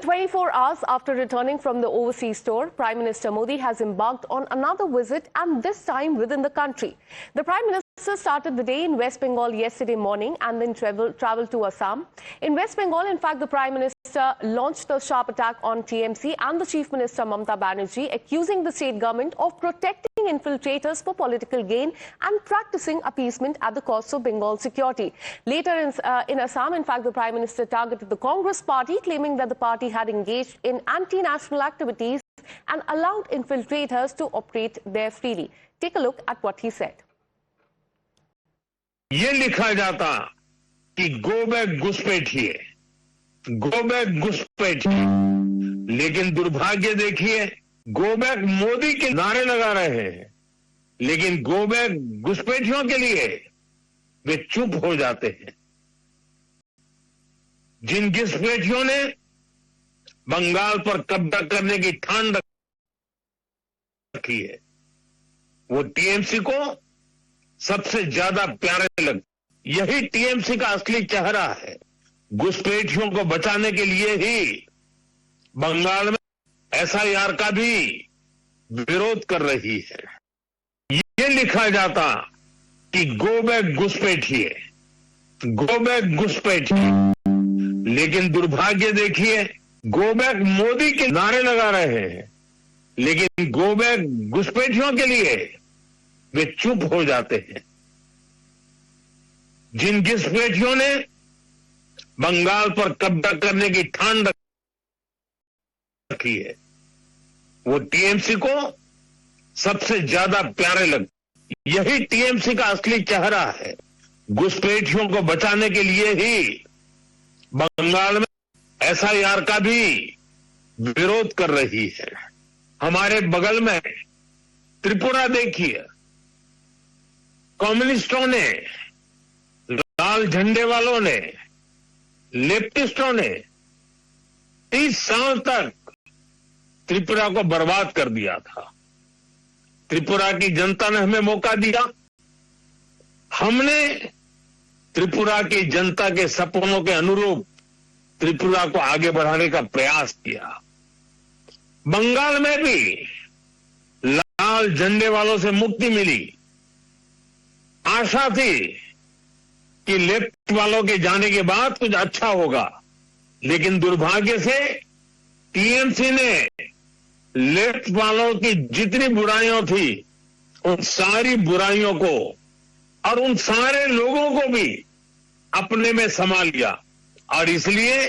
24 hours after returning from the overseas tour, Prime Minister Modi has embarked on another visit, and this time within the country. The Prime Minister started the day in West Bengal yesterday morning and then travelled to Assam. In West Bengal, in fact, the Prime Minister launched a sharp attack on TMC and the Chief Minister Mamata Banerjee, accusing the state government of protecting infiltrators for political gain and practicing appeasement at the cost of Bengal security. Later in Assam, in fact, the Prime Minister targeted the Congress party, claiming that the party had engaged in anti-national activities and allowed infiltrators to operate there freely. Take a look at what he said. ये लिखा जाता कि go back घुसपैठिए, go back घुसपैठिए, लेकिन दुर्भाग्य देखिए, go back Modi के नारे लगा रहे हैं, लेकिन गो बैक घुसपैठियों के लिए वे चुप हो जाते हैं। जिन घुसपैठियों ने बंगाल पर कब्जा करने की ठान रखी है, वो टीएमसी को सबसे ज्यादा प्यारे लगते। यही टीएमसी का असली चेहरा है। घुसपैठियों को बचाने के लिए ही बंगाल में एसआईआर का भी विरोध कर रही है। ये लिखा जाता कि गो बैक घुसपैठिए, गो बैक घुसपैठिए, लेकिन दुर्भाग्य देखिए, गो बैक मोदी के नारे लगा रहे हैं, लेकिन गो बैक घुसपैठियों के लिए वे चुप हो जाते हैं। जिन घुसपैठियों ने बंगाल पर कब्जा करने की ठान रखी है, वो टीएमसी को सबसे ज्यादा प्यारे लगते। यही टीएमसी का असली चेहरा है। घुसपैठियों को बचाने के लिए ही बंगाल में एसआईआर का भी विरोध कर रही है। हमारे बगल में त्रिपुरा देखिए, कम्युनिस्टों ने, लाल झंडे वालों ने, लेफ्टिस्टों ने 30 साल तक त्रिपुरा को बर्बाद कर दिया था। त्रिपुरा की जनता ने हमें मौका दिया। हमने त्रिपुरा की जनता के सपनों के अनुरूप त्रिपुरा को आगे बढ़ाने का प्रयास किया। बंगाल में भी लाल झंडे वालों से मुक्ति मिली। आशा थी कि लेफ्ट वालों के जाने के बाद कुछ अच्छा होगा, लेकिन दुर्भाग्य से टीएमसी ने लेफ्ट वालों की जितनी बुराइयां थी, उन सारी बुराइयों को और उन सारे लोगों को भी अपने में समा लिया, और इसलिए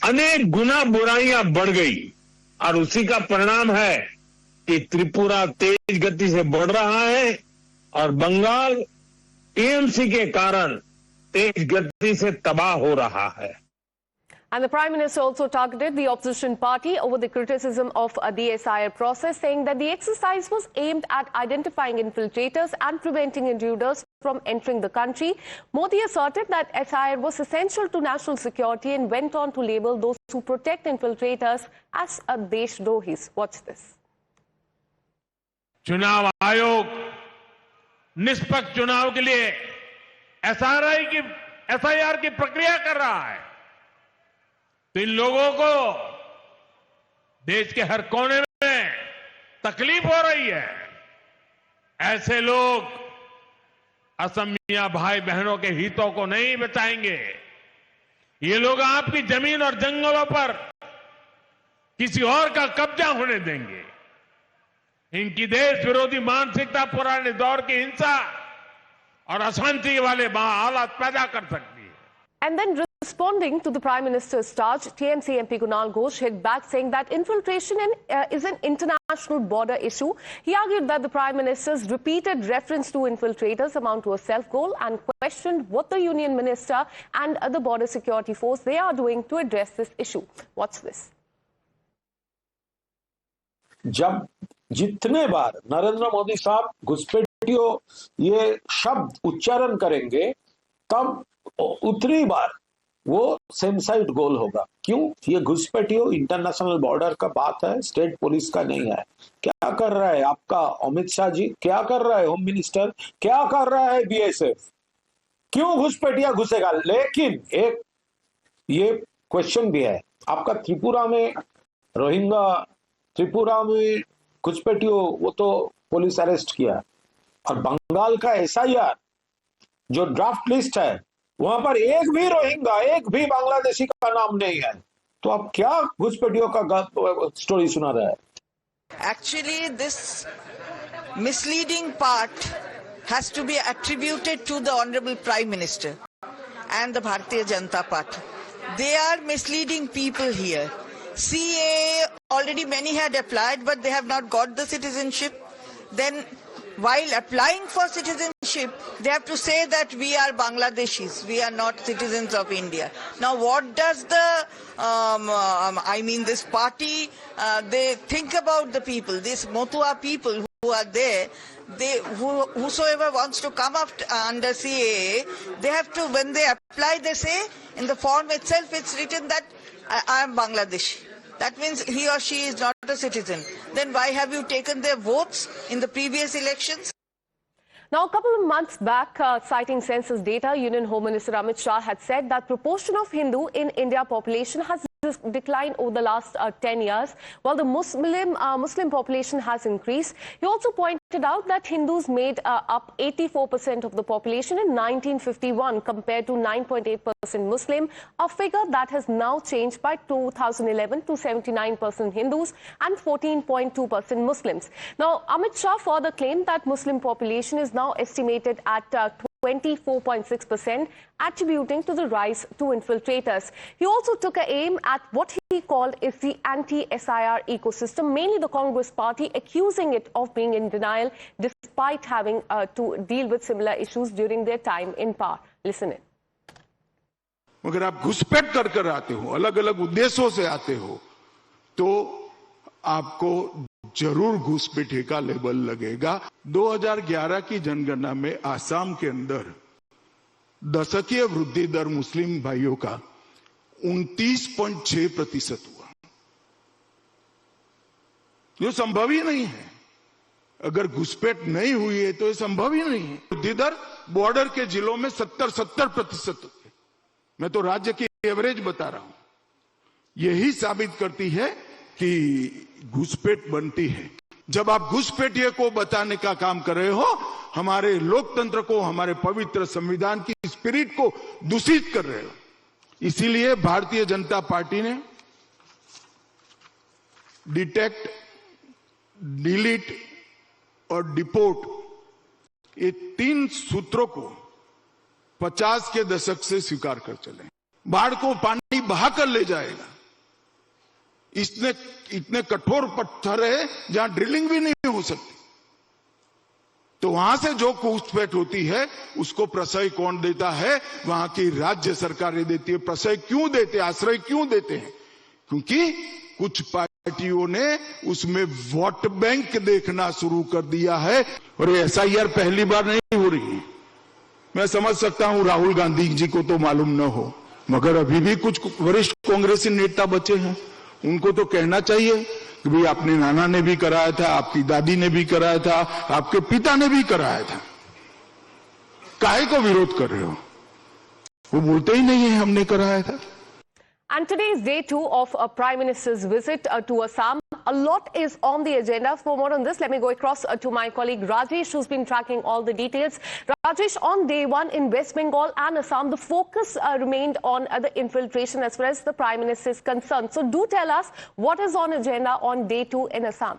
अनेक गुना बुराइयां बढ़ गई। और उसी का परिणाम है कि त्रिपुरा तेज गति से बढ़ रहा है और बंगाल टीएमसी के कारण तेज गति से तबाह हो रहा है। And the Prime Minister also targeted the opposition party over the criticism of the SIR process, saying that the exercise was aimed at identifying infiltrators and preventing intruders from entering the country. Modi asserted that SIR was essential to national security and went on to label those who protect infiltrators as a Deshdrohis. Watch this. चुनाव आयोग निष्पक्ष चुनाव के लिए SIR की प्रक्रिया कर रहा है, तो इन लोगों को देश के हर कोने में तकलीफ हो रही है। ऐसे लोग असमिया भाई बहनों के हितों को नहीं बचाएंगे। ये लोग आपकी जमीन और जंगलों पर किसी और का कब्जा होने देंगे। इनकी देश विरोधी मानसिकता पुराने दौर की हिंसा और अशांति वाले हालात पैदा कर सकती है। And then responding to the Prime Minister's charge, TMC MP Kunal Ghosh hit back, saying that infiltration is an international border issue. He argued that the Prime Minister's repeated reference to infiltrators amount to a self-goal and questioned what the Union Minister and the Border Security Force they are doing to address this issue. Watch this. जब जितने बार नरेंद्र मोदी साहब घुसपैठियों ये शब्द उच्चारण करेंगे, तब उतनी बार वो सेम साइड गोल होगा। क्यों? ये घुसपैठियों इंटरनेशनल बॉर्डर का बात है, स्टेट पुलिस का नहीं है। क्या कर रहा है आपका अमित शाह जी? क्या कर रहा है होम मिनिस्टर? क्या कर रहा है बीएसएफ? क्यों घुसपैठिया घुसेगा? लेकिन एक ये क्वेश्चन भी है, आपका त्रिपुरा में रोहिंग्या, त्रिपुरा में घुसपैठियों, वो तो पुलिस अरेस्ट किया, और बंगाल का एसआईआर जो ड्राफ्ट लिस्ट है वहां पर एक भी रोहिंग्या, एक भी बांग्लादेशी का नाम नहीं है। तो आप क्या घुसपैठियों का स्टोरी सुना रहा है? Actually, this misleading part has to be attributed to the Honorable Prime Minister and the Bharatiya Janata Party. They are misleading people here. CAA, already many had applied, but they have not got the citizenship. Then, while applying for citizenship, they have to say that we are Bangladeshis, we are not citizens of India. Now, what does this party, they think about the people, these Motua people who are there, whosoever wants to come up under CAA, they have to, when they apply, they say, in the form itself, it's written that I am Bangladeshi. That means he or she is not a citizen. Then why have you taken their votes in the previous elections? Now, a couple of months back, citing census data, Union Home Minister Amit Shah had said that proportion of Hindu in India population has declined over the last 10 years, while the Muslim population has increased. He also pointed out that Hindus made up 84% of the population in 1951 compared to 9.8% Muslim, a figure that has now changed by 2011 to 79% Hindus and 14.2% Muslims. Now, Amit Shah further claimed that Muslim population is now estimated at 24.6%, attributing to the rise to infiltrators. He also took an aim at what he called is the anti-SIR ecosystem, mainly the Congress party, accusing it of being in denial despite having to deal with similar issues during their time in power. Listen in. अगर आप घुसपैठ कर आते हो, अलग अलग उद्देश्यों से आते हो, तो आपको जरूर घुसपैठे का लेबल लगेगा। 2011 की जनगणना में आसाम के अंदर दशकीय वृद्धि दर मुस्लिम भाइयों का 29.6% हुआ, जो संभव ही नहीं है। अगर घुसपैठ नहीं हुई है तो ये संभव ही नहीं है। वृद्धि दर बॉर्डर के जिलों में 70% मैं तो राज्य की एवरेज बता रहा हूं। यही साबित करती है कि घुसपैठ बनती है। जब आप घुसपैठिए को बताने का काम कर रहे हो, हमारे लोकतंत्र को, हमारे पवित्र संविधान की स्पिरिट को दूषित कर रहे हो। इसीलिए भारतीय जनता पार्टी ने डिटेक्ट, डिलीट और डिपोर्ट, ये 3 सूत्रों को 50 के दशक से स्वीकार कर चले। बाढ़ को पानी बहाकर ले जाएगा। इतने कठोर पत्थर है जहां ड्रिलिंग भी नहीं हो सकती। तो वहां से जो घुसपैठ होती है उसको प्रश्रय कौन देता है? वहां की राज्य सरकारें देती है। प्रश्रय क्यों देते, आश्रय क्यों देते हैं? क्योंकि कुछ पार्टियों ने उसमें वोट बैंक देखना शुरू कर दिया है। और एसआईआर पहली बार नहीं हो रही। मैं समझ सकता हूं राहुल गांधी जी को तो मालूम न हो, मगर अभी भी कुछ वरिष्ठ कांग्रेसी नेता बचे हैं, उनको तो कहना चाहिए कि भाई आपने नाना ने भी कराया था, आपकी दादी ने भी कराया था, आपके पिता ने भी कराया था, काहे को विरोध कर रहे हो? वो बोलते ही नहीं है हमने कराया था। And today is day 2 of Prime Minister's visit to Assam. A lot is on the agenda. For more on this, let me go across to my colleague Rajesh, who's been tracking all the details. Rajesh, on day 1 in West Bengal and Assam, the focus remained on the infiltration as far as the Prime Minister is concerned. So do tell us what is on agenda on day 2 in Assam.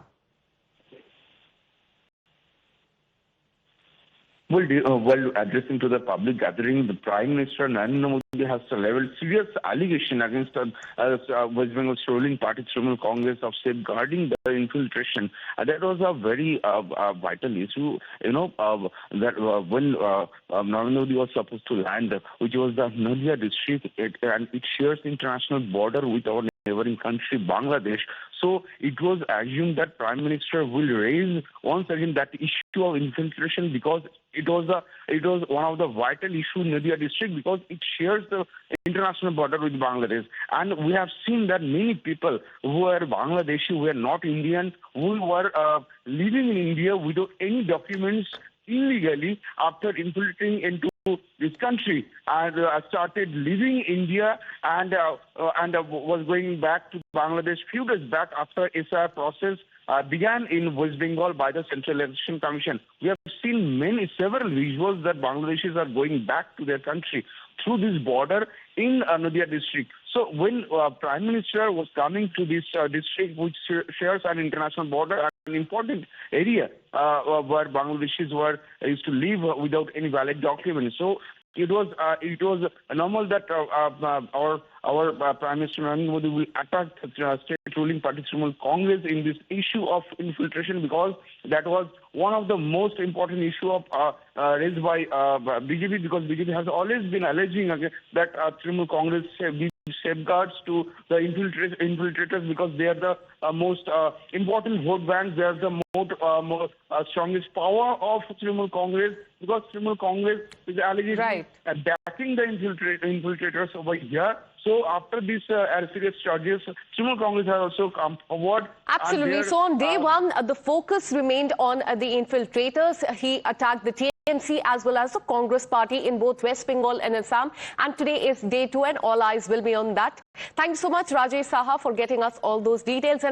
While addressing to the public gathering, the Prime Minister Narendra Modi has leveled serious allegation against West Bengal's ruling party, Trinamool Congress, of safeguarding the infiltration. That was a very vital issue, that when Narendra Modi was supposed to land, which was the Nadia district, and it shares international border with our neighboring country, Bangladesh. So it was assumed that Prime Minister will raise once again that issue of infiltration, because it was one of the vital issues in Nadia district, because it shares the international border with Bangladesh. And we have seen that many people who are Bangladeshi, who are not Indian, who were living in India without any documents illegally, after infiltrating into this country and started leaving India and was going back to Bangladesh few days back after SIR process began in West Bengal by the Central Election Commission. We have seen several visuals that Bangladeshis are going back to their country through this border in Nadia district. So when Prime Minister was coming to this district, which shares an international border, an important area where Bangladeshis used to live without any valid documents. So it was normal that our Prime Minister Narendra Modi will attack the state ruling party Trinamool Congress in this issue of infiltration, because that was one of the most important issue of raised by BJP, because BJP has always been alleging that Trinamool Congress gives safeguards to the infiltrators because they are the most important vote banks. They are the most strongest power of Trinamool Congress, because Trinamool Congress is alleging backing the infiltrators over here. So after these serious charges, Trinamool Congress has also come forward. Absolutely. So on day one, the focus remained on the infiltrators. He attacked the TMC as well as the Congress party in both West Bengal and Assam. And today is day 2 and all eyes will be on that. Thank you so much, Rajesh Saha, for getting us all those details. And